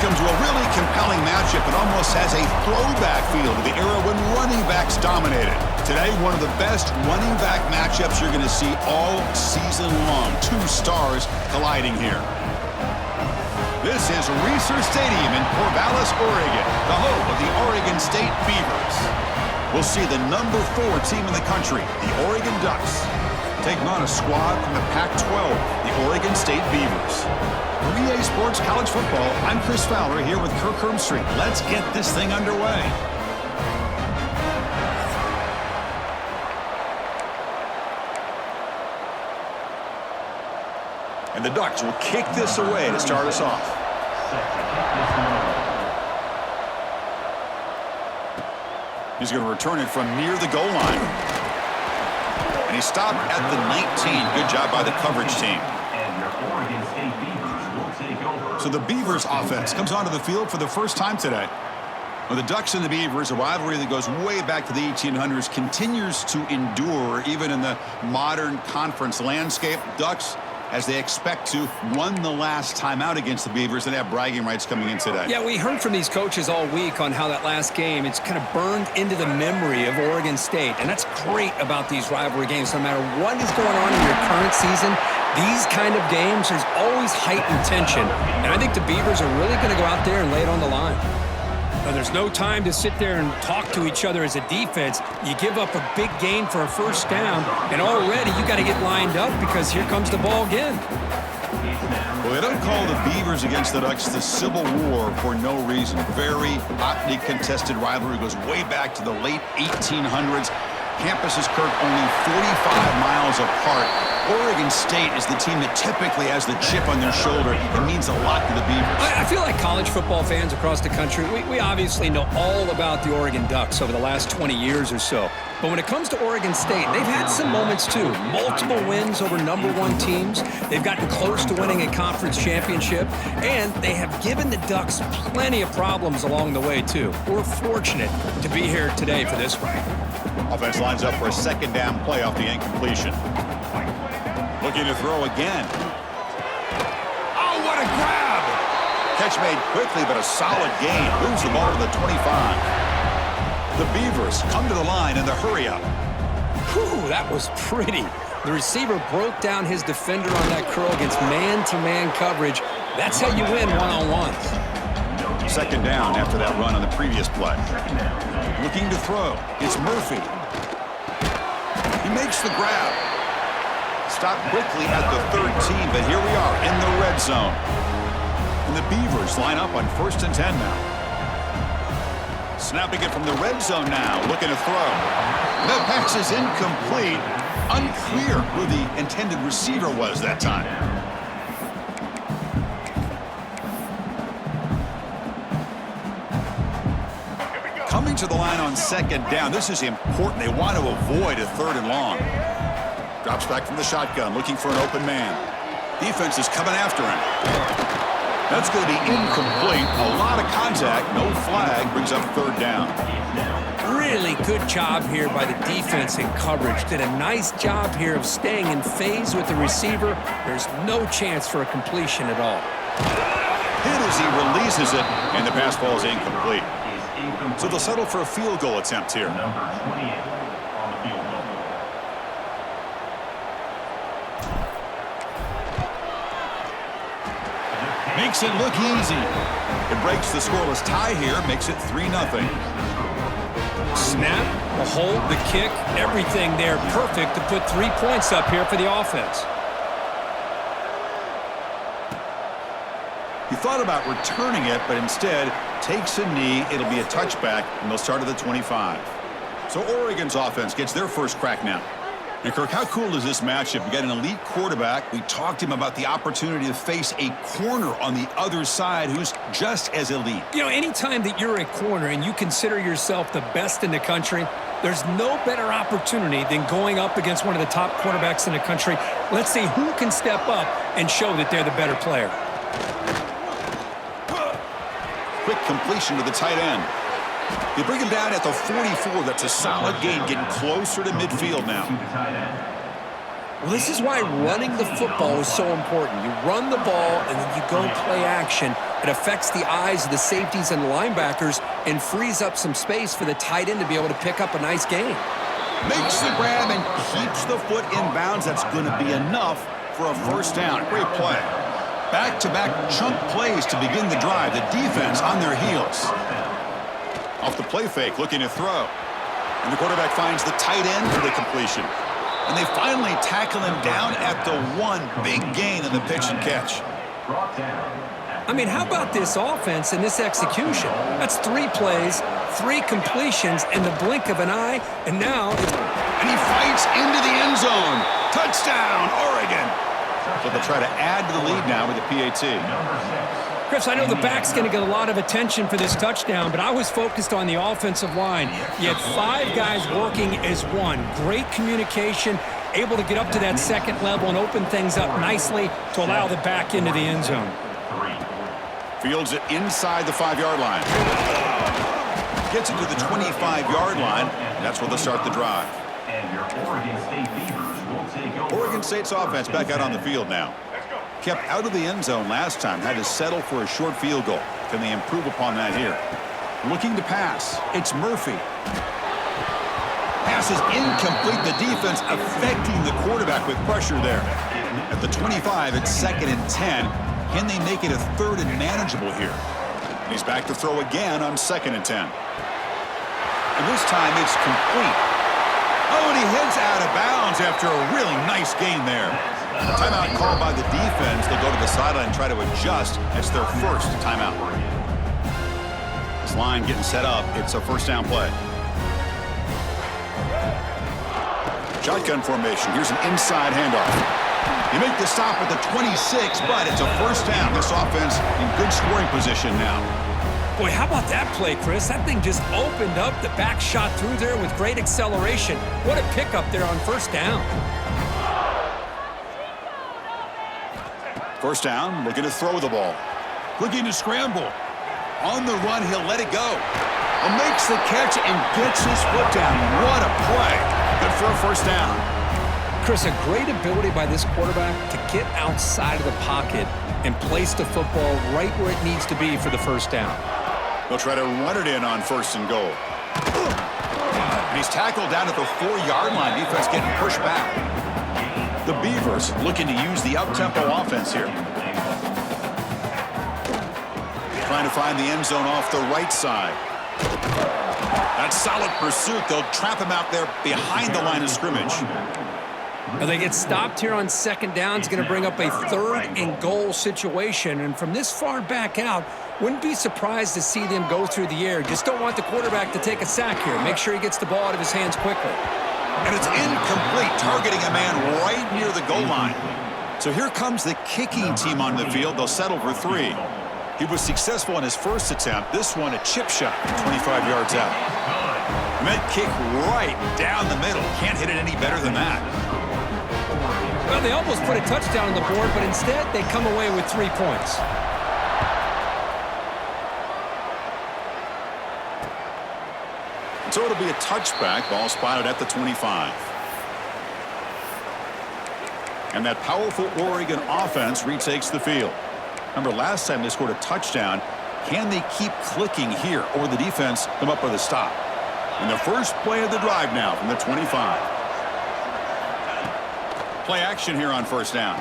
welcome to a really compelling matchup. It almost has a throwback feel to the era when running backs dominated. Today, one of the best running back matchups you're going to see all season long. Two stars colliding here. This is Reser Stadium in Corvallis, Oregon, the home of the Oregon State Beavers. We'll see the #4 team in the country, the Oregon Ducks, taking on a squad from the Pac-12, the Oregon State Beavers. For EA Sports College Football, I'm Chris Fowler here with Kirk Hermstreet. Let's get this thing underway. And the Ducks will kick this away to start us off. He's going to return it from near the goal line. And he stopped at the 19. Good job by the coverage team. So the Beavers offense comes onto the field for the first time today. Well, the Ducks and the Beavers, a rivalry that goes way back to the 1800s, continues to endure even in the modern conference landscape. Ducks, as they expect to, won the last time out against the Beavers and have bragging rights coming in today. Yeah, we heard from these coaches all week on how that last game, it's kind of burned into the memory of Oregon State. And that's great about these rivalry games. No matter what is going on in your current season, these kind of games, there's always heightened tension. And I think the Beavers are really going to go out there and lay it on the line. Now, there's no time to sit there and talk to each other as a defense. You give up a big gain for a first down, and already you got to get lined up because here comes the ball again. Well, they don't call the Beavers against the Ducks the Civil War for no reason. Very hotly contested rivalry, goes way back to the late 1800s. Campuses, Kirk, only 45 miles apart. Oregon State is the team that typically has the chip on their shoulder. It means a lot to the Beavers. I feel like college football fans across the country, we obviously know all about the Oregon Ducks over the last 20 years or so. But when it comes to Oregon State, they've had some moments too. Multiple wins over #1 teams. They've gotten close to winning a conference championship. And they have given the Ducks plenty of problems along the way too. We're fortunate to be here today for this one. Offense lines up for a second down play off the incompletion. Looking to throw again. Oh, what a grab! Catch made quickly, but a solid gain. Moves the ball to the 25. The Beavers come to the line in the hurry-up. Whew, that was pretty. The receiver broke down his defender on that curl against man-to-man coverage. That's how you win one-on-ones. Second down after that run on the previous play. Looking to throw. It's Murphy. He makes the grab. Stopped quickly at the 13, but here we are in the red zone. And the Beavers line up on 1st and 10 now. Snapping it from the red zone now, looking to throw. The pass is incomplete. Unclear who the intended receiver was that time. Coming to the line on second down. This is important. They want to avoid a 3rd and long. Drops back from the shotgun, looking for an open man. Defense is coming after him. That's going to be incomplete. A lot of contact. No flag. Brings up 3rd down. Really good job here by the defense in coverage. Did a nice job here of staying in phase with the receiver. There's no chance for a completion at all. Hit as he releases it, and the pass ball is incomplete. So they'll settle for a field goal attempt here. Makes it look easy. It breaks the scoreless tie here, makes it 3-0. Snap, the hold, the kick, everything there perfect to put 3 points up here for the offense. He thought about returning it, but instead takes a knee. It'll be a touchback, and they'll start at the 25. So Oregon's offense gets their first crack now. And Kirk, how cool is this matchup? You got an elite quarterback. We talked to him about the opportunity to face a corner on the other side who's just as elite. You know, anytime that you're a corner and you consider yourself the best in the country, there's no better opportunity than going up against one of the top quarterbacks in the country. Let's see who can step up and show that they're the better player. Quick completion to the tight end. They bring him down at the 44. That's a solid gain, getting closer to midfield now. Well, this is why running the football is so important. You run the ball, and then you go play action. It affects the eyes of the safeties and the linebackers and frees up some space for the tight end to be able to pick up a nice gain. Makes the grab and keeps the foot in bounds. That's going to be enough for a first down. Great play. Back-to-back chunk plays to begin the drive. The defense on their heels. Off the play fake, looking to throw. And the quarterback finds the tight end for the completion. And they finally tackle him down at the one. Big gain in the pitch and catch. I mean, how about this offense and this execution? That's 3 plays, 3 completions in the blink of an eye, and now and he fights into the end zone. Touchdown, Oregon. So they'll try to add to the lead now with the PAT. Chris, I know the back's going to get a lot of attention for this touchdown, but I was focused on the offensive line. You had 5 guys working as one. Great communication, able to get up to that second level and open things up nicely to allow the back into the end zone. Fields it inside the 5-yard line. Gets it to the 25-yard line. That's where they'll start the drive. Oregon State's offense back out on the field now. Kept out of the end zone last time. Had to settle for a short field goal. Can they improve upon that here? Looking to pass. It's Murphy. Pass is incomplete. The defense affecting the quarterback with pressure there. At the 25, it's 2nd and 10. Can they make it a 3rd and manageable here? He's back to throw again on 2nd and 10. And this time it's complete. Oh, and he heads out of bounds after a really nice gain there. Timeout called by the defense. They'll go to the sideline and try to adjust. It's their first timeout. This line getting set up. It's a first down play. Shotgun formation. Here's an inside handoff. You make the stop at the 26, but it's a first down. This offense in good scoring position now. Boy, how about that play, Chris? That thing just opened up. The back shot through there with great acceleration. What a pickup there on first down. First down, looking to throw the ball. Looking to scramble. On the run, he'll let it go. And makes the catch and gets his foot down. What a play. Good for a first down. Chris, a great ability by this quarterback to get outside of the pocket and place the football right where it needs to be for the first down. They'll try to run it in on 1st and goal. And he's tackled down at the 4-yard line. Defense getting pushed back. The Beavers looking to use the up-tempo offense here. Trying to find the end zone off the right side. That's solid pursuit. They'll trap him out there behind the line of scrimmage. Now they get stopped here on 2nd down. It's going to bring up a 3rd and goal situation. And from this far back out, wouldn't be surprised to see them go through the air. Just don't want the quarterback to take a sack here. Make sure he gets the ball out of his hands quickly. And it's incomplete, targeting a man right near the goal line. So here comes the kicking team on the field. They'll settle for 3. He was successful in his first attempt. This one, a chip shot from 25 yards out. Meant kick right down the middle. Can't hit it any better than that. Well, they almost put a touchdown on the board, but instead they come away with 3 points. So it'll be a touchback. Ball spotted at the 25. And that powerful Oregon offense retakes the field. Remember, last time they scored a touchdown. Can they keep clicking here, or the defense come up with a stop? And the first play of the drive now from the 25. Play action here on first down.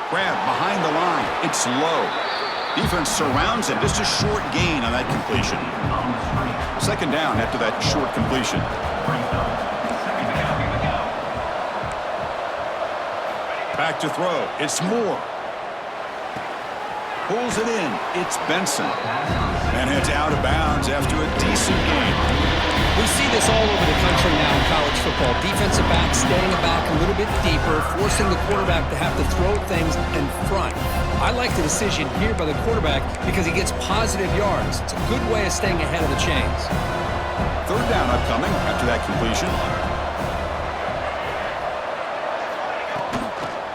Grab behind the line. It's low. Defense surrounds him. Just a short gain on that completion. 2nd down after that short completion. Back to throw. It's Moore. Pulls it in. It's Benson. And heads out of bounds after a decent gain. We see this all over the country now in college football. Defensive backs staying back a little bit deeper, forcing the quarterback to have to throw things in front. I like the decision here by the quarterback because he gets positive yards. It's a good way of staying ahead of the chains. 3rd down upcoming after that completion.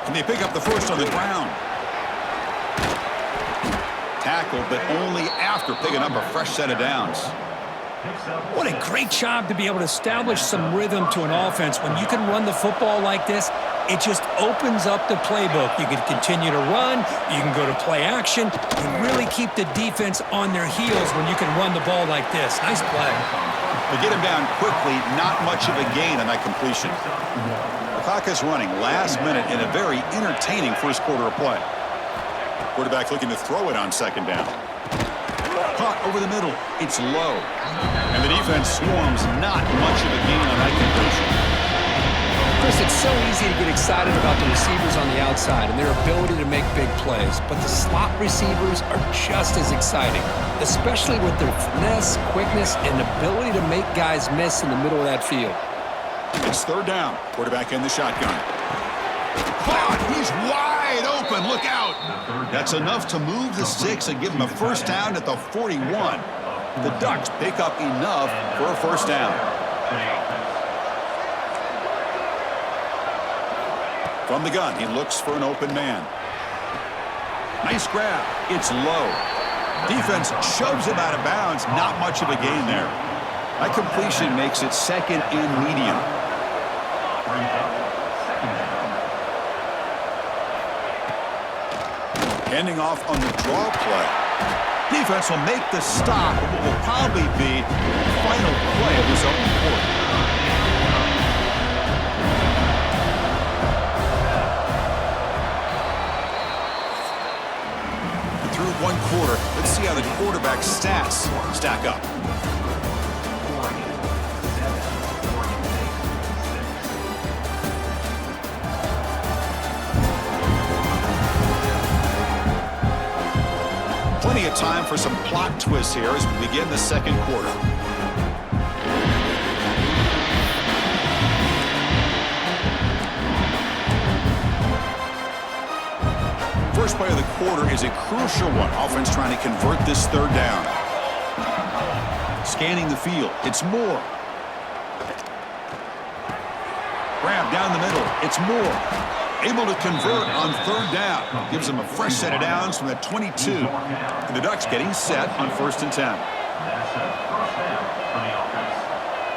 Can they pick up the first on the ground? Tackled, but only after picking up a fresh set of downs. What a great job to be able to establish some rhythm to an offense. When you can run the football like this, It just opens up the playbook. You can continue to run. You can go to play action. And really keep the defense on their heels when you can run the ball like this. Nice play. They get him down quickly. Not much of a gain on that completion. The clock is running last minute in a very entertaining first quarter of play. Quarterback looking to throw it on second down. Caught over the middle. It's low. And the defense swarms. Not much of a gain on that completion. Chris, it's so easy to get excited about the receivers on the outside and their ability to make big plays, but the slot receivers are just as exciting, especially with their finesse, quickness, and ability to make guys miss in the middle of that field. It's third down. Quarterback in the shotgun. Caught. He's wide open. Look out. That's enough to move the sticks and give him a first down at the 41. The Ducks pick up enough for a first down. From the gun, he looks for an open man. Nice grab. It's low. Defense shoves him out of bounds. Not much of a gain there. That completion makes it second and medium. Handing off on the draw play. Defense will make the stop of what will probably be the final play of this opening quarter. Through one quarter, let's see how the quarterback's stats stack up. Plenty of time for some plot twists here as we begin the second quarter. First play of the quarter is a crucial one. Offense trying to convert this third down. Scanning the field. It's Moore. Grab down the middle. It's Moore. Able to convert on third down. Gives them a fresh set of downs from the 22. And the Ducks getting set on 1st and 10.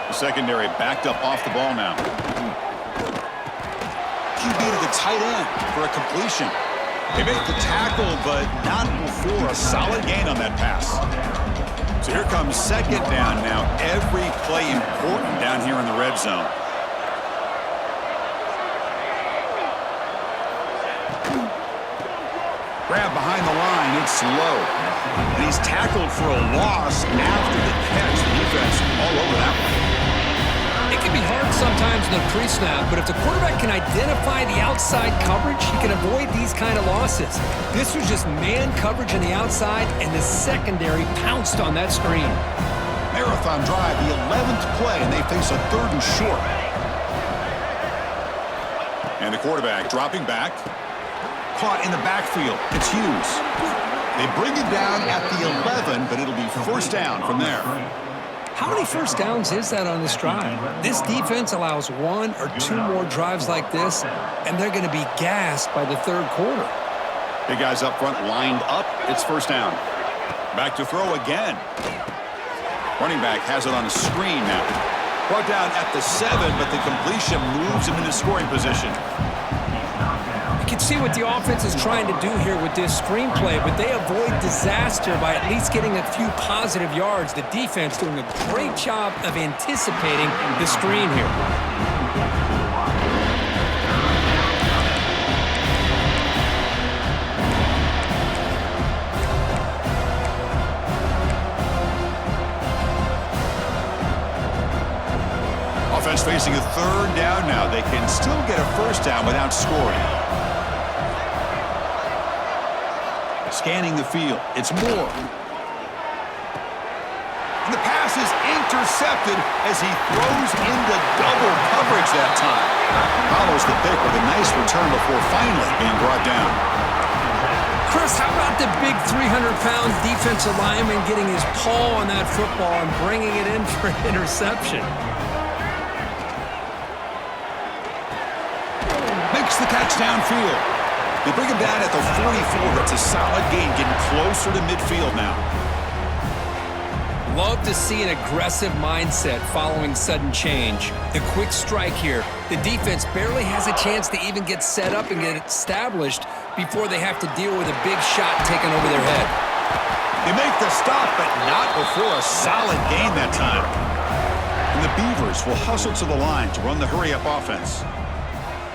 The secondary backed up off the ball now. QB to the tight end for a completion. They make the tackle, but not before a solid gain on that pass. So here comes second down now. Every play important down here in the red zone. Grab behind the line. It's low. And he's tackled for a loss after the catch. The defense all over that one. It can be hard sometimes in the pre-snap, but if the quarterback can identify the outside coverage, he can avoid these kind of losses. This was just man coverage on the outside, and the secondary pounced on that screen. Marathon drive, the 11th play, and they face a third and short. And the quarterback dropping back. Caught in the backfield. It's Hughes. They bring it down at the 11, but it'll be first down from there. How many first downs is that on this drive? This defense allows one or two more drives like this, and they're going to be gassed by the third quarter. Big guys up front lined up. It's first down. Back to throw again. Running back has it on a screen now. Brought down at the 7, but the completion moves him into scoring position. You can see what the offense is trying to do here with this screenplay, but they avoid disaster by at least getting a few positive yards. The defense doing a great job of anticipating the screen here. Offense facing a third down now. They can still get a first down without scoring. Scanning the field. It's Moore. And the pass is intercepted as he throws into double coverage that time. Follows the pick with a nice return before finally being brought down. Chris, how about the big 300-pound defensive lineman getting his paw on that football and bringing it in for an interception? Makes the catch downfield. They bring him down at the 44. It's a solid gain, getting closer to midfield now. Love to see an aggressive mindset following sudden change. The quick strike here. The defense barely has a chance to even get set up and get established before they have to deal with a big shot taken over their head. They make the stop, but not before a solid gain that time. And the Beavers will hustle to the line to run the hurry-up offense.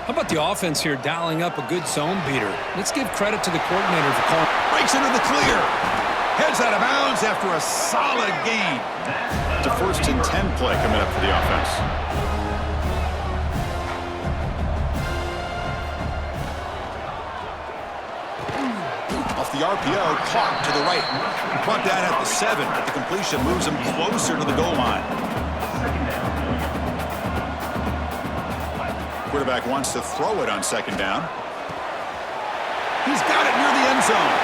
How about the offense here dialing up a good zone beater? Let's give credit to the coordinator for calling. Breaks into the clear. Heads out of bounds after a solid gain. It's a 1st and 10 play coming up for the offense. Off the RPO, caught to the right. Brought down at the 7, but the completion moves him closer to the goal line. Quarterback wants to throw it on 2nd down. He's got it near the end zone.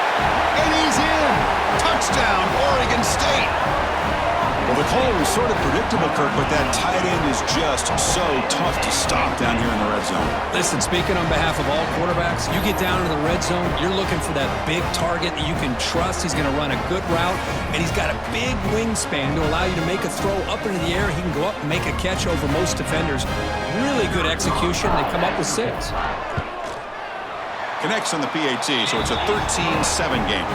And he's in. Touchdown, Oregon State. Well, the call was sort of predictable, Kirk, but that tight end is just so tough to stop down here in the red zone. Listen, speaking on behalf of all quarterbacks, you get down in the red zone, you're looking for that big target that you can trust. He's going to run a good route, and he's got a big wingspan to allow you to make a throw up into the air. He can go up and make a catch over most defenders. Really good execution. They come up with 6. Connects on the PAT, so it's a 13-7 game.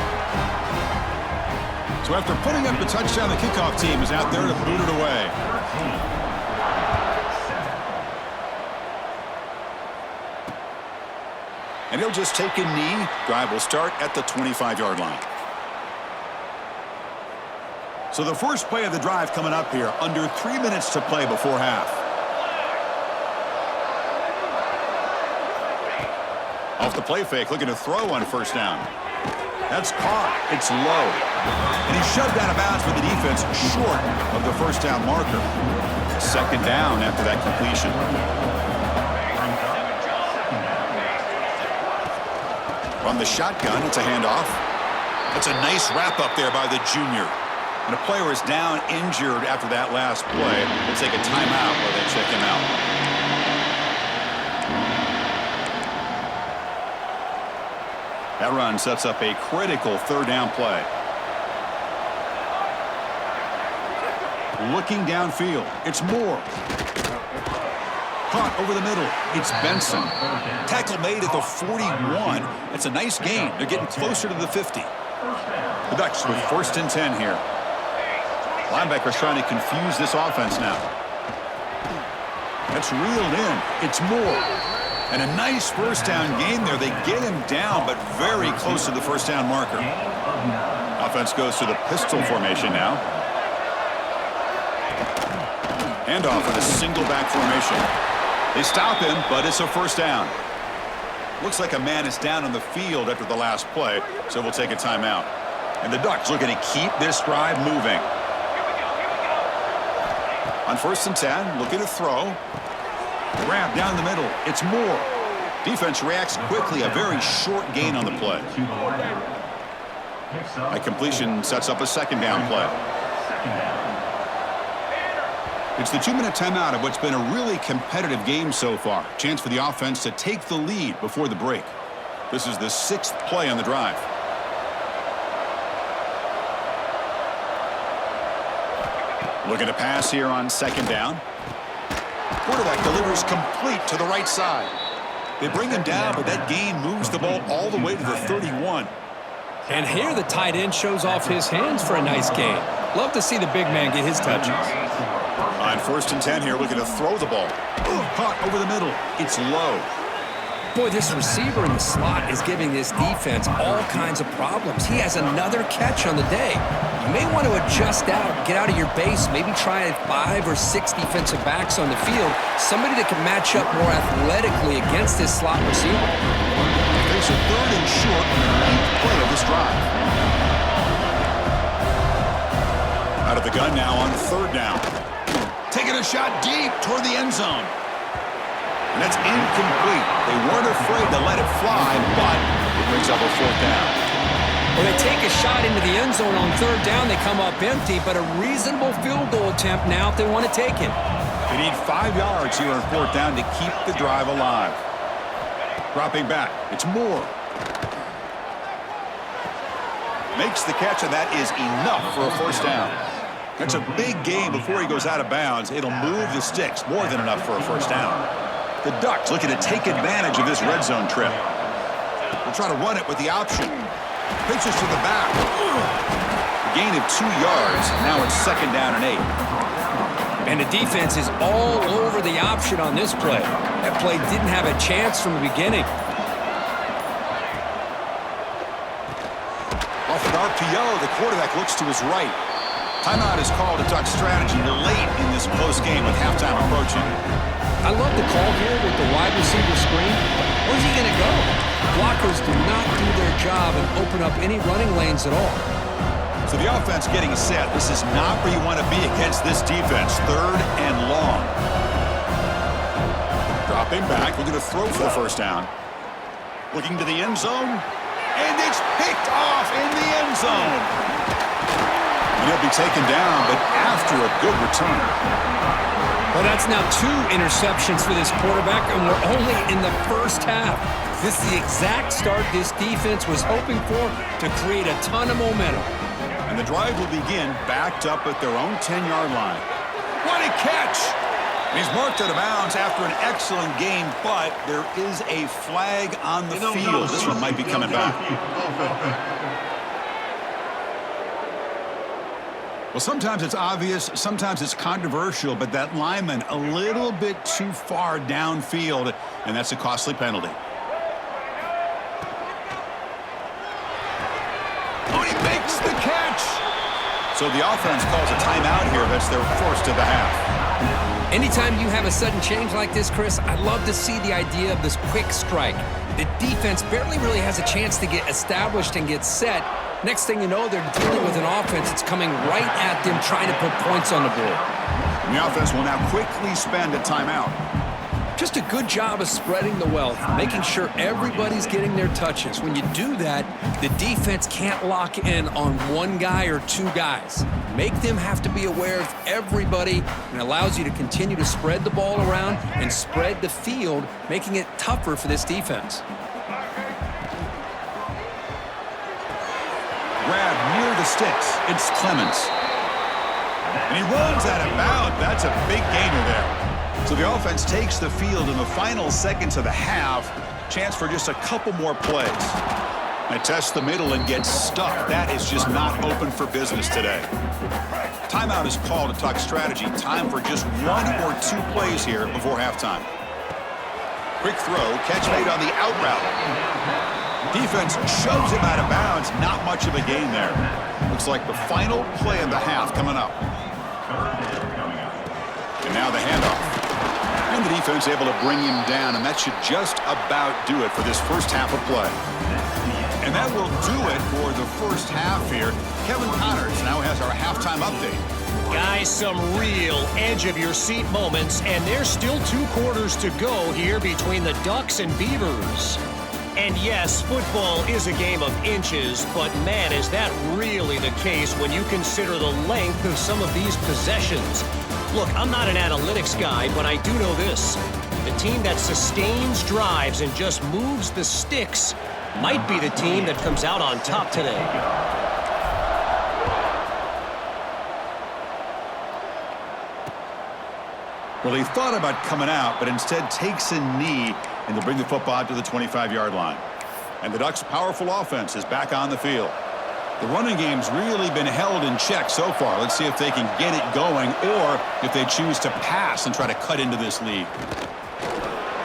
So after putting up the touchdown, the kickoff team is out there to boot it away. And he'll just take a knee. Drive will start at the 25-yard line. So the first play of the drive coming up here, under 3 minutes to play before half. Off the play fake, looking to throw on 1st down. That's caught. It's low. And he's shoved out of bounds with the defense short of the 1st down marker. 2nd down after that completion. From the shotgun, it's a handoff. That's a nice wrap up there by the junior. And a player is down injured after that last play. We'll take a timeout while they check him out. That run sets up a critical 3rd down play. Looking downfield, it's Moore. Caught over the middle, it's Benson. Tackle made at the 41. It's a nice gain. They're getting closer to the 50. The Ducks with 1st and 10 here. Linebackers trying to confuse this offense now. That's reeled in. It's Moore. And a nice 1st down gain there. They get him down, but very close to the 1st down marker. Offense goes to the pistol formation now. Handoff with a single back formation. They stop him, but it's a 1st down. Looks like a man is down on the field after the last play, so we'll take a timeout. And the Ducks looking to keep this drive moving. On 1st and 10, looking to throw. Grab down the middle. It's Moore. Defense reacts quickly. A very short gain on the play. A completion sets up a 2nd down play. It's the 2-minute timeout of what's been a really competitive game so far. Chance for the offense to take the lead before the break. This is the 6th play on the drive. Looking to pass here on 2nd down. Quarterback delivers complete to the right side. They bring him down, but that gain moves the ball all the way to the 31. And here the tight end shows off his hands for a nice gain. Love to see the big man get his touches. On 1st and 10 here, looking to throw the ball. Caught over the middle. It's low. Boy, this receiver in the slot is giving this defense all kinds of problems. He has another catch on the day. You may want to adjust out, get out of your base, maybe try 5 or 6 defensive backs on the field, somebody that can match up more athletically against this slot receiver. There's a 3rd and short on the 9th play of this drive. Out of the gun now on 3rd down. Taking a shot deep toward the end zone. And that's incomplete. They weren't afraid to let it fly, but it brings up a 4th down. Well, they take a shot into the end zone on 3rd down. They come up empty, but a reasonable field goal attempt now if they want to take it. They need 5 yards here on 4th down to keep the drive alive. Dropping back, it's Moore. Makes the catch, and that is enough for a 1st down. That's a big gain before he goes out of bounds. It'll move the sticks, more than enough for a first down. The Ducks looking to take advantage of this red zone trip. We'll try to run it with the option. Pitches to the back. A gain of 2 yards. Now it's 2nd down and 8. And the defense is all over the option on this play. That play didn't have a chance from the beginning. Off an RPO, the quarterback looks to his right. Timeout is called a Duck strategy late in this close game with halftime approaching. I love the call here with the wide receiver screen. Where's he going to go? Blockers do not do their job and open up any running lanes at all. So the offense getting set. This is not where you want to be against this defense. 3rd and long. Dropping back. We're going to throw for the first down. Looking to the end zone. And it's picked off in the end zone. And he'll be taken down, but after a good return. Well, that's now 2 interceptions for this quarterback, and we're only in the first half. This is the exact start this defense was hoping for to create a ton of momentum. And the drive will begin backed up at their own 10-yard line. What a catch! And he's marked out of bounds after an excellent game, but there is a flag on the field. This one might be coming back. Well, sometimes it's obvious, sometimes it's controversial, but that lineman a little bit too far downfield, and that's a costly penalty. Oh, he makes the catch! So the offense calls a timeout here. That's their first of the half. Anytime you have a sudden change like this, Chris, I love to see the idea of this quick strike. The defense barely really has a chance to get established and get set. Next thing you know, they're dealing with an offense that's coming right at them, trying to put points on the board. And the offense will now quickly spend a timeout. Just a good job of spreading the wealth, making sure everybody's getting their touches. When you do that, the defense can't lock in on one guy or 2 guys. Make them have to be aware of everybody, and allows you to continue to spread the ball around and spread the field, making it tougher for this defense. Grab near the sticks. It's Clemens. And he runs out of bounds. That's a big gainer there. So the offense takes the field in the final seconds of the half. Chance for just a couple more plays. They test the middle and get stuck. That is just not open for business today. Timeout is called to talk strategy. Time for just 1 or 2 plays here before halftime. Quick throw. Catch made on the out route. Defense shoves him out of bounds. Not much of a gain there. Looks like the final play of the half coming up. And now the handoff. And the defense able to bring him down, and that should just about do it for this first half of play. And that will do it for the first half here. Kevin Connors now has our halftime update. Guys, some real edge-of-your-seat moments, and there's still 2 quarters to go here between the Ducks and Beavers. And yes, football is a game of inches, but man, is that really the case when you consider the length of some of these possessions. Look, I'm not an analytics guy, but I do know this. The team that sustains drives and just moves the sticks might be the team that comes out on top today. Well, he thought about coming out, but instead takes a knee, and they'll bring the football out to the 25-yard line. And the Ducks' powerful offense is back on the field. The running game's really been held in check so far. Let's see if they can get it going, or if they choose to pass and try to cut into this lead.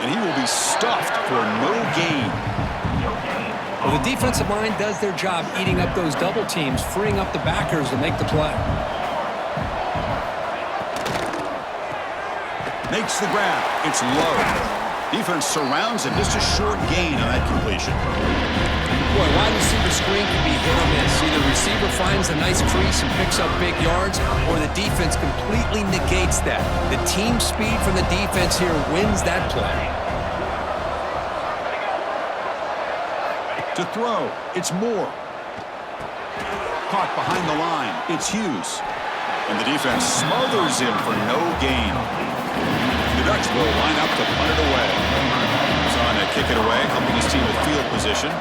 And he will be stuffed for no gain. Well, the defensive line does their job eating up those double teams, freeing up the backers to make the play. Makes the grab. It's low. Defense surrounds him. Just a short gain on that completion. Boy, wide receiver screen can be hit or miss. Either receiver finds a nice crease and picks up big yards, or the defense completely negates that. The team speed from the defense here wins that play. To throw, it's Moore. Caught behind the line, it's Hughes. And the defense smothers him for no gain. The Ducks will line up to punt it away. He's on to kick it away, helping his team with field position.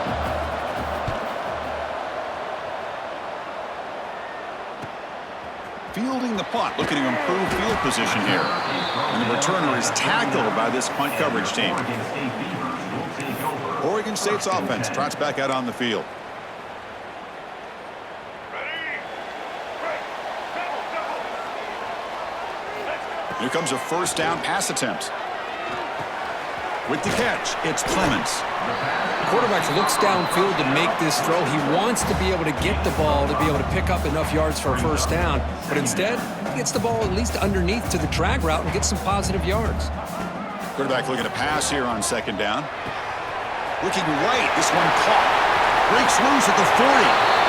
fielding the punt, looking to improve field position here. And the returner is tackled by this punt coverage team. Oregon State's offense trots back out on the field. Here comes a first down pass attempt. With the catch, it's Clements. The quarterback looks downfield to make this throw. He wants to be able to get the ball to be able to pick up enough yards for a first down. But instead, he gets the ball at least underneath to the drag route and gets some positive yards. Quarterback looking to pass here on second down. Looking right, this one caught. Breaks loose at the 40.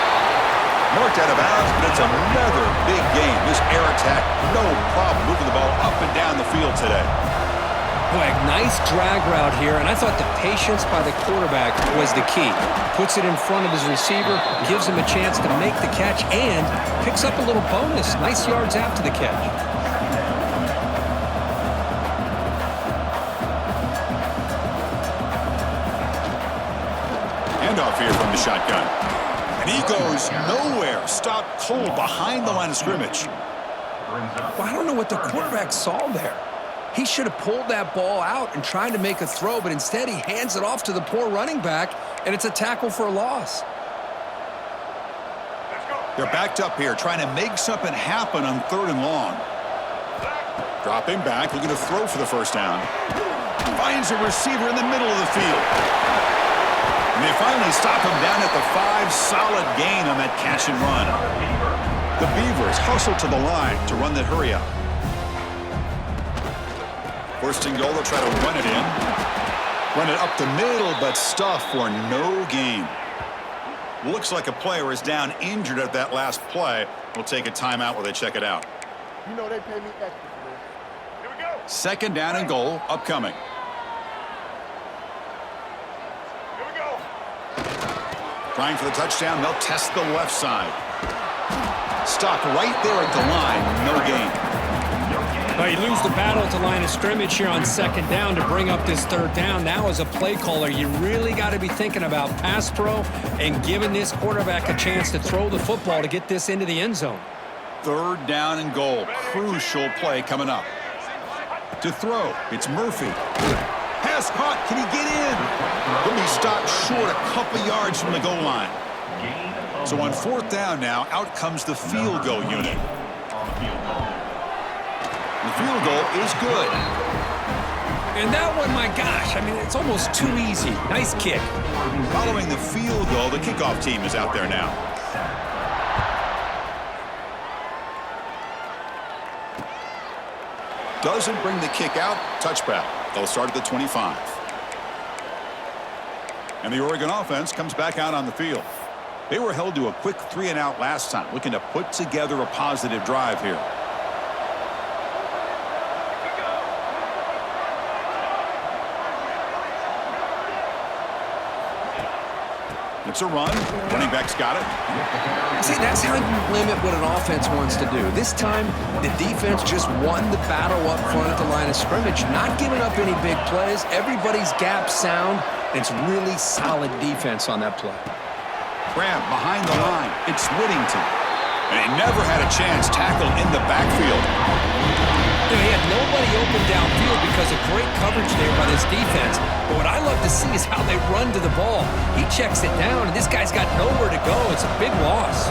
Marked out of bounds, but it's another big game. This air attack, no problem moving the ball up and down the field today. Boy, nice drag route here, and I thought the patience by the quarterback was the key. Puts it in front of his receiver, gives him a chance to make the catch, and picks up a little bonus. Nice yards after the catch. Handoff here from the shotgun. And he goes nowhere. Stopped cold behind the line of scrimmage. Well, I don't know what the quarterback saw there. He should have pulled that ball out and tried to make a throw, but instead he hands it off to the poor running back, and it's a tackle for a loss. They're backed up here, trying to make something happen on 3rd and long. Dropping back, looking to throw for the first down. Finds a receiver in the middle of the field. And they finally stop him down at the 5. Solid gain on that catch and run. The Beavers hustle to the line to run the hurry up. First and goal, they'll try to run it in. Run it up the middle, but stuff for no gain. Looks like a player is down injured at that last play. We'll take a timeout while they check it out. You know they pay me extra for this. Here we go. Second down and goal upcoming. Trying for the touchdown, they'll test the left side. Stopped right there at the line, no gain. Well, you lose the battle at the line of scrimmage here on second down to bring up this 3rd down. Now as a play caller, you really got to be thinking about pass pro and giving this quarterback a chance to throw the football to get this into the end zone. 3rd down and goal, crucial play coming up. To throw, it's Murphy. Pass caught, can he get in? He'll be stopped short a couple yards from the goal line. So on 4th down now, out comes the field goal unit. The field goal is good. And that one, my gosh, I mean, it's almost too easy. Nice kick. Following the field goal, the kickoff team is out there now. Doesn't bring the kick out, touchback. They'll start at the 25. And the Oregon offense comes back out on the field. They were held to a quick 3-and-out last time, looking to put together a positive drive here. It's a run. Running back's got it. See, that's how you limit what an offense wants to do. This time, the defense just won the battle up front at the line of scrimmage, not giving up any big plays. Everybody's gap sound. It's really solid defense on that play. Grab behind the line. It's Whittington. And he never had a chance tackled in the backfield. You know, he had nobody open downfield because of great coverage there by this defense. But what I love to see is how they run to the ball. He checks it down, and this guy's got nowhere to go. It's a big loss.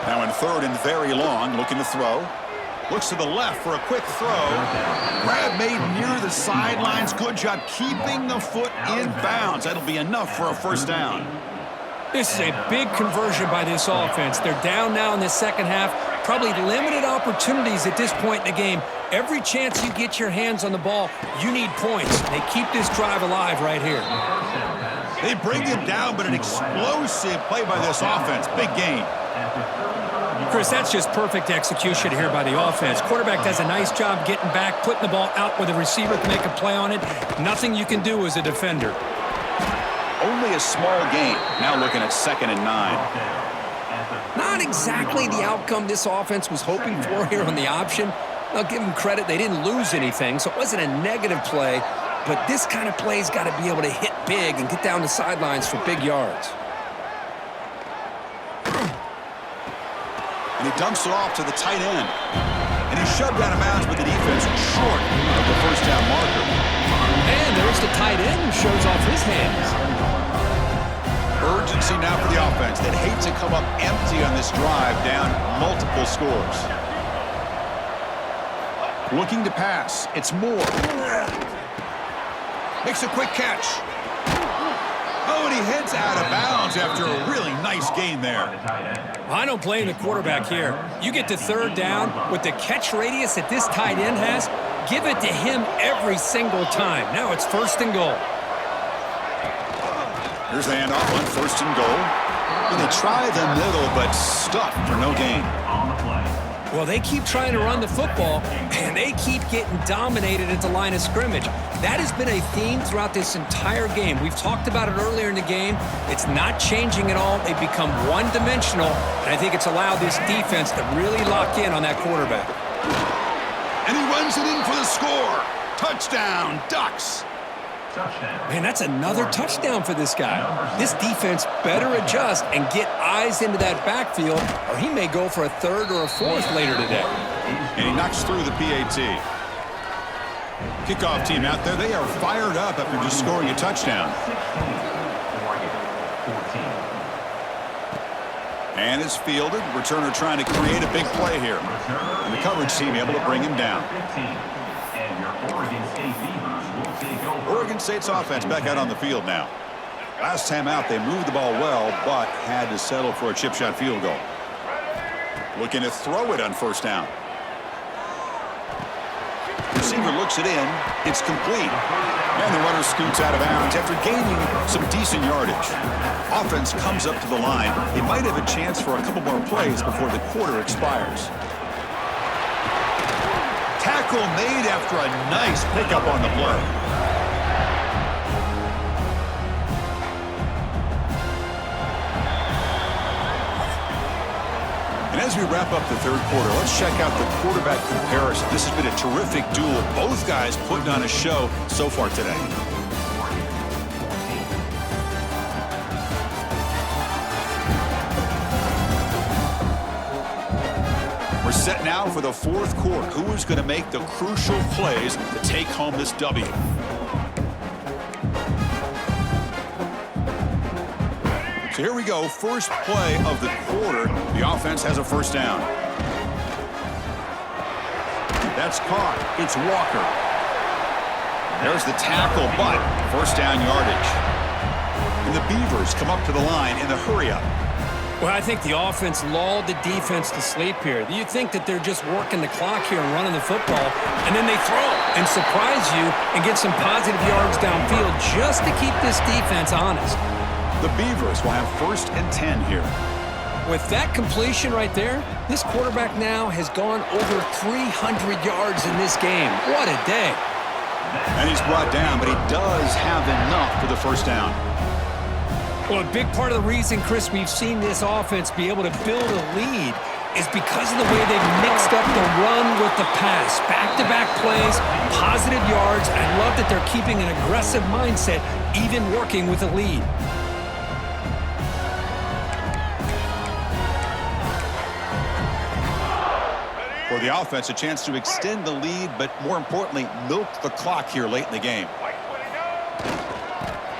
Now in 3rd and very long, looking to throw. Looks to the left for a quick throw. Grab made near the sidelines. Good job keeping the foot in bounds. That'll be enough for a first down. This is a big conversion by this offense. They're down now in the second half. Probably limited opportunities at this point in the game. Every chance you get your hands on the ball, you need points. They keep this drive alive right here. They bring him down, but an explosive play by this offense. Big gain. Chris, that's just perfect execution here by the offense. Quarterback does a nice job getting back, putting the ball out where the receiver can make a play on it. Nothing you can do as a defender. Only a small gain. Now looking at 2nd and 9. Not exactly the outcome this offense was hoping for here on the option. I'll give them credit. They didn't lose anything, so it wasn't a negative play. But this kind of play's got to be able to hit big and get down the sidelines for big yards. And he dumps it off to the tight end. And he's shoved out of bounds with the defense short of the first down marker. And there's the tight end who shows off his hands. Urgency now for the offense that hates to come up empty on this drive down multiple scores. Looking to pass. It's Moore. Makes a quick catch. Oh, and he heads out of bounds after a really nice gain there. I don't blame the quarterback here. You get to third down with the catch radius that this tight end has, give it to him every single time. Now it's first and goal. Here's the handoff on first and goal. And they try the middle, but stuffed for no gain. Well, they keep trying to run the football, and they keep getting dominated at the line of scrimmage. That has been a theme throughout this entire game. We've talked about it earlier in the game. It's not changing at all. They've become one-dimensional, and I think it's allowed this defense to really lock in on that quarterback. And he runs it in for the score. Touchdown, Ducks. Man, that's another touchdown for this guy. This defense better adjust and get eyes into that backfield, or he may go for a third or a fourth later today. And he knocks through the PAT. Kickoff team out there, they are fired up after just scoring a touchdown. And it's fielded. Returner trying to create a big play here. And the coverage team able to bring him down. Oregon State's offense back out on the field now. Last time out, they moved the ball well, but had to settle for a chip shot field goal. Looking to throw it on first down. Receiver looks it in. It's complete. And the runner scoots out of bounds after gaining some decent yardage. Offense comes up to the line. They might have a chance for a couple more plays before the quarter expires. Tackle made after a nice pickup on the play. And as we wrap up the third quarter, let's check out the quarterback comparison. This has been a terrific duel. Both guys putting on a show so far today. We're set now for the fourth quarter. Who is going to make the crucial plays to take home this W? So here we go, first play of the quarter. The offense has a first down. That's caught. It's Walker. There's the tackle, but first down yardage. And the Beavers come up to the line in the hurry-up. Well, I think the offense lulled the defense to sleep here. You think that they're just working the clock here and running the football, and then they throw and surprise you and get some positive yards downfield just to keep this defense honest. The Beavers will have first and 10 here. With that completion right there, this quarterback now has gone over 300 yards in this game. What a day. And he's brought down, but he does have enough for the first down. Well, a big part of the reason, Chris, we've seen this offense be able to build a lead is because of the way they've mixed up the run with the pass. Back-to-back plays, positive yards. I love that they're keeping an aggressive mindset, even working with a lead. For the offense, a chance to extend the lead, but more importantly, milk the clock here late in the game.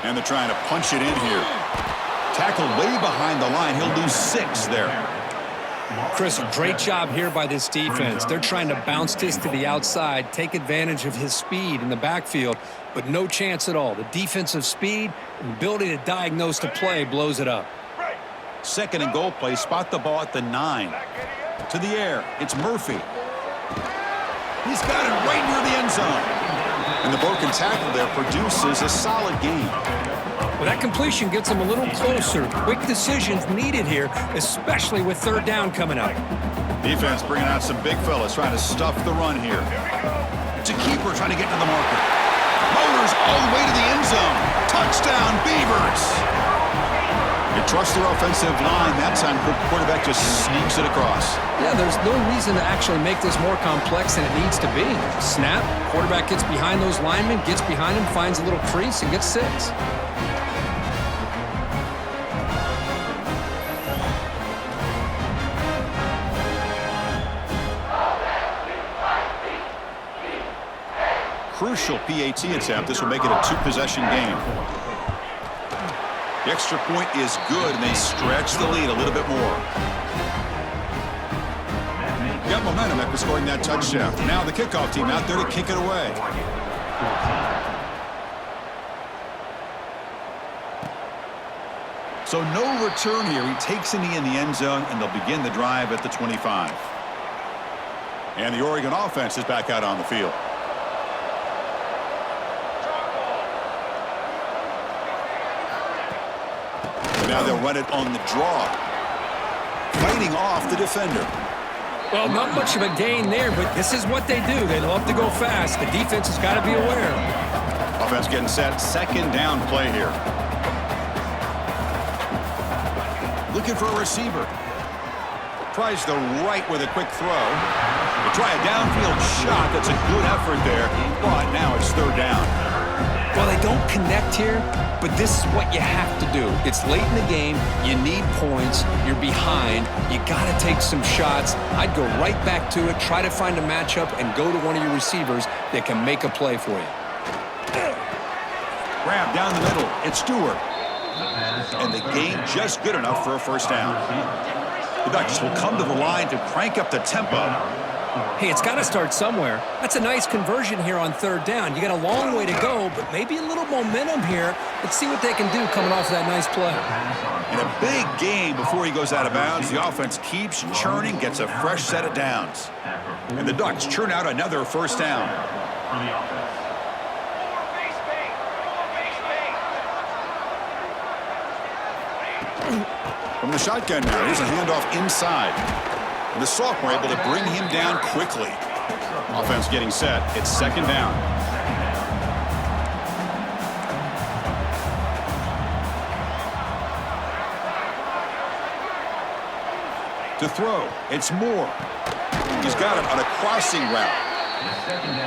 And they're trying to punch it in here. Tackle way behind the line. He'll lose 6 there. Chris, a great job here by this defense. They're trying to bounce this to the outside, take advantage of his speed in the backfield, but no chance at all. The defensive speed and ability to diagnose the play blows it up. Second and goal play. Spot the ball at the 9. To the air. It's Murphy. He's got it right near the end zone. And the broken tackle there produces a solid gain. Well, that completion gets them a little closer. Quick decisions needed here, especially with third down coming up. Defense bringing out some big fellas trying to stuff the run here. It's a keeper trying to get to the marker. Motors all the way to the end zone. Touchdown, Beavers. You trust their offensive line. That time, quarterback just sneaks it across. Yeah, there's no reason to actually make this more complex than it needs to be. Snap, quarterback gets behind those linemen, gets behind him, finds a little crease, and gets 6. crucial PAT attempt. This will make it a two-possession game. The extra point is good, and they stretch the lead a little bit more. Got momentum after scoring that touchdown. Now the kickoff team out there to kick it away. So no return here. He takes a knee in the end zone, and they'll begin the drive at the 25. And the Oregon offense is back out on the field. Now they'll run it on the draw. Fighting off the defender. Well, not much of a gain there, but this is what they do. They love to go fast. The defense has got to be aware. Offense getting set. Second down play here. Looking for a receiver. Tries the right with a quick throw. They try a downfield shot. That's a good effort there. But now it's third down. Well, they don't connect here, but this is what you have to do. It's late in the game. You need points. You're behind. You got to take some shots. I'd go right back to it, try to find a matchup, and go to one of your receivers that can make a play for you. Grab down the middle. It's Stewart. And the gain just good enough for a first down. The Ducks will come to the line to crank up the tempo. Hey, it's got to start somewhere. That's a nice conversion here on third down. You got a long way to go, but maybe a little momentum here. Let's see what they can do coming off that nice play. And a big gain before he goes out of bounds. The offense keeps churning, gets a fresh set of downs. And the Ducks churn out another first down. From the shotgun now, here's a handoff inside. And the sophomore able to bring him down quickly. Offense getting set. It's second down. To throw, it's Moore. He's got him on a crossing route.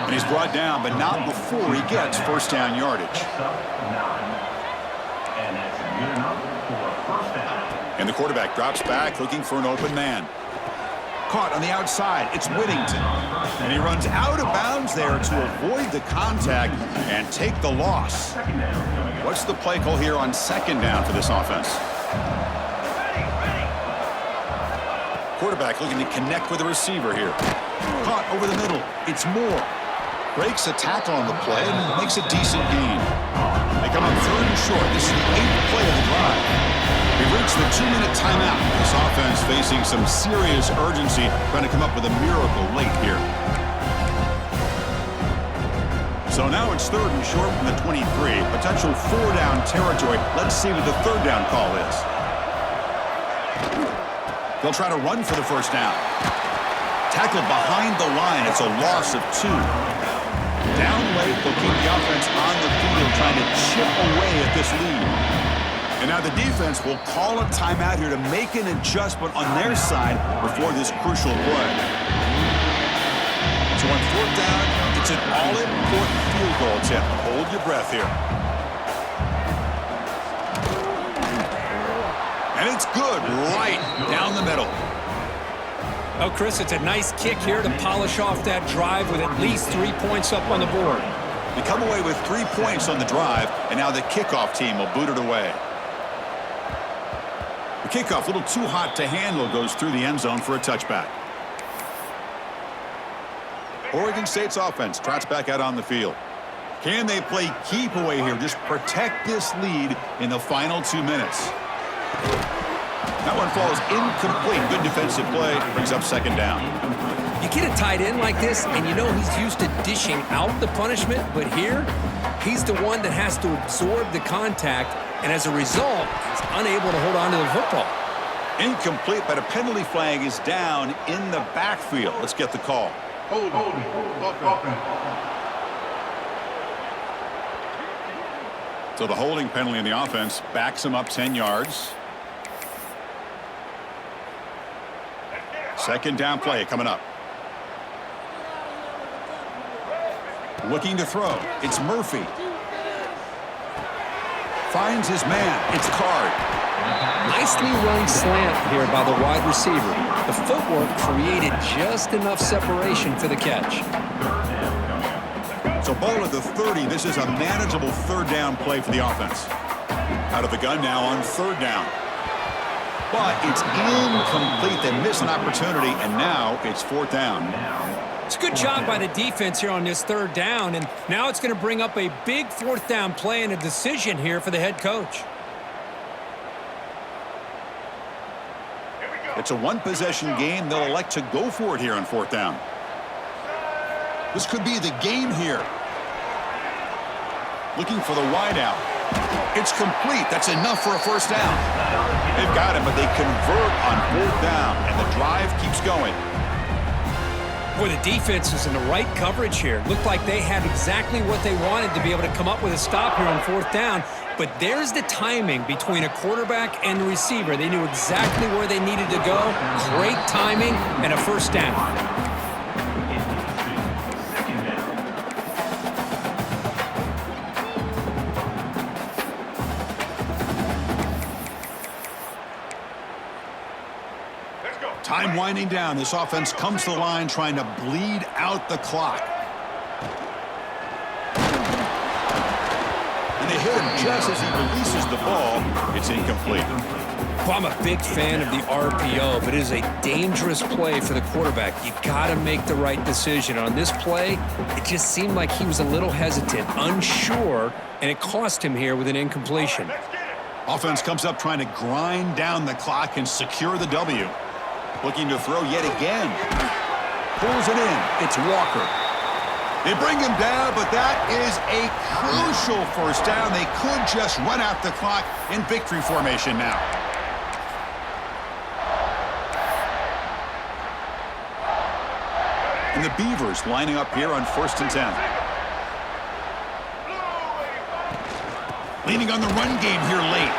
And he's brought down, but not before he gets first down yardage. And the quarterback drops back looking for an open man. Caught on the outside. It's Whittington. And he runs out of bounds there to avoid the contact and take the loss. What's the play call here on second down for this offense? Quarterback looking to connect with the receiver here. Caught over the middle. It's Moore. Breaks a tackle on the play and makes a decent gain. They come up third and short. This is the 8th play of the drive. We've reached the 2-minute timeout. This offense facing some serious urgency, trying to come up with a miracle late here. So now it's third and short from the 23. Potential 4-down territory. Let's see what the third down call is. They'll try to run for the first down. Tackled behind the line. It's a loss of 2. Down late, they'll keep the offense on the field, trying to chip away at this lead. And now the defense will call a timeout here to make an adjustment on their side before this crucial play. So on fourth down, it's an all-important field goal attempt. Hold your breath here. And it's good right down the middle. Oh, Chris, it's a nice kick here to polish off that drive with at least 3 points up on the board. They come away with 3 points on the drive, and now the kickoff team will boot it away. The kickoff, a little too hot to handle, goes through the end zone for a touchback. Oregon State's offense trots back out on the field. Can they play keep away here? Just protect this lead in the final 2 minutes. That one falls incomplete. Good defensive play. Brings up second down. You get a tight end like this, and you know he's used to dishing out the punishment, but here, he's the one that has to absorb the contact, and as a result, he's unable to hold on to the football. Incomplete, but a penalty flag is down in the backfield. Let's get the call. Hold. So the holding penalty in the offense backs him up 10 yards. Second down play coming up. Looking to throw. It's Murphy. Finds his man. It's Card. Nicely run slant here by the wide receiver. The footwork created just enough separation for the catch. So ball at the 30. This is a manageable third down play for the offense. Out of the gun now on third down. But it's incomplete. They miss an opportunity, and now it's fourth down. It's a good job by the defense here on this third down, and now it's going to bring up a big fourth down play and a decision here for the head coach. It's a one-possession game. They'll elect to go for it here on fourth down. This could be the game here. Looking for the wideout. It's complete. That's enough for a first down. They've got him, but they convert on fourth down, and the drive keeps going. Boy, the defense is in the right coverage here. Looked like they had exactly what they wanted to be able to come up with a stop here on fourth down. But there's the timing between a quarterback and the receiver. They knew exactly where they needed to go. Great timing and a first down. Time winding down. This offense comes to the line trying to bleed out the clock. And they hit him just as he releases the ball. It's incomplete. Well, I'm a big fan of the RPO, but it is a dangerous play for the quarterback. You got to make the right decision. On this play, it just seemed like he was a little hesitant, unsure, and it cost him here with an incompletion. Offense comes up trying to grind down the clock and secure the W. Looking to throw yet again. Pulls it in. It's Walker. They bring him down, but that is a crucial first down. They could just run out the clock in victory formation now. And the Beavers lining up here on 1st and 10. Leaning on the run game here late.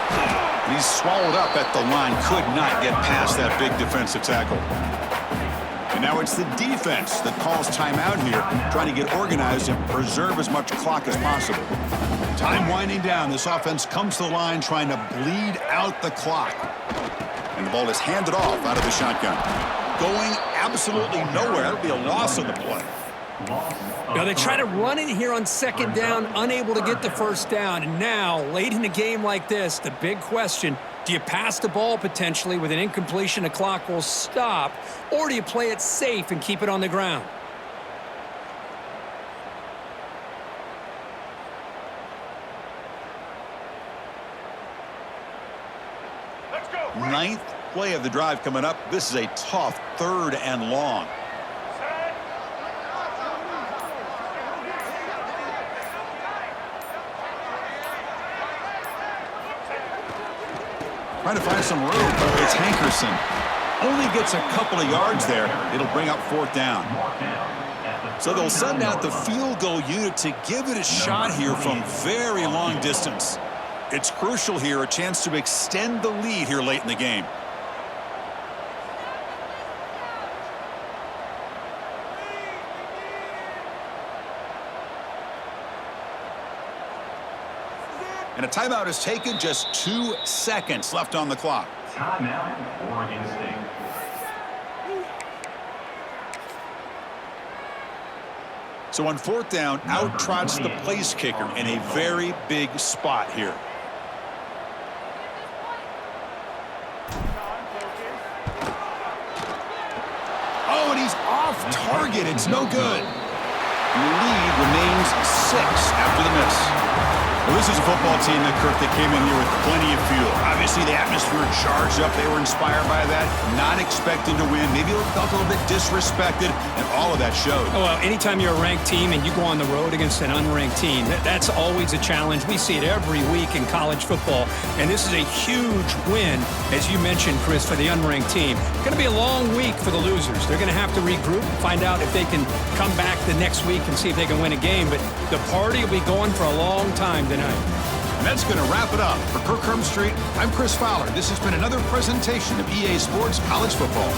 He's swallowed up at the line. Could not get past that big defensive tackle. And now it's the defense that calls timeout here, trying to get organized and preserve as much clock as possible. Time winding down. This offense comes to the line trying to bleed out the clock. And the ball is handed off out of the shotgun. Going absolutely nowhere. It'll be a loss of the play. Now they try to run it here on second down, unable to get the first down. And now, late in a game like this, the big question, do you pass the ball potentially with an incompletion, the clock will stop, or do you play it safe and keep it on the ground? Let's go. Ninth play of the drive coming up. This is a tough third and long. Trying to find some room. It's Hankerson. Only gets a couple of yards there. It'll bring up fourth down. So they'll send out the field goal unit to give it a shot here from very long distance. It's crucial here, a chance to extend the lead here late in the game. And a timeout is taken. Just 2 seconds left on the clock. Timeout, Oregon State. So on fourth down, out trots the place kicker in a very big spot here. Oh, and he's off target. It's no good. The lead remains 6 after the miss. Well, this is a football team that came in here with plenty of fuel. Obviously, the atmosphere charged up. They were inspired by that, not expecting to win. Maybe they felt a little bit disrespected, and all of that showed. Oh, well, anytime you're a ranked team and you go on the road against an unranked team, that's always a challenge. We see it every week in college football, and this is a huge win, as you mentioned, Chris, for the unranked team. It's going to be a long week for the losers. They're going to have to regroup, find out if they can come back the next week and see if they can win a game, but the party will be going for a long time tonight. And that's going to wrap it up. For Kirk Street, I'm Chris Fowler. This has been another presentation of EA Sports College Football.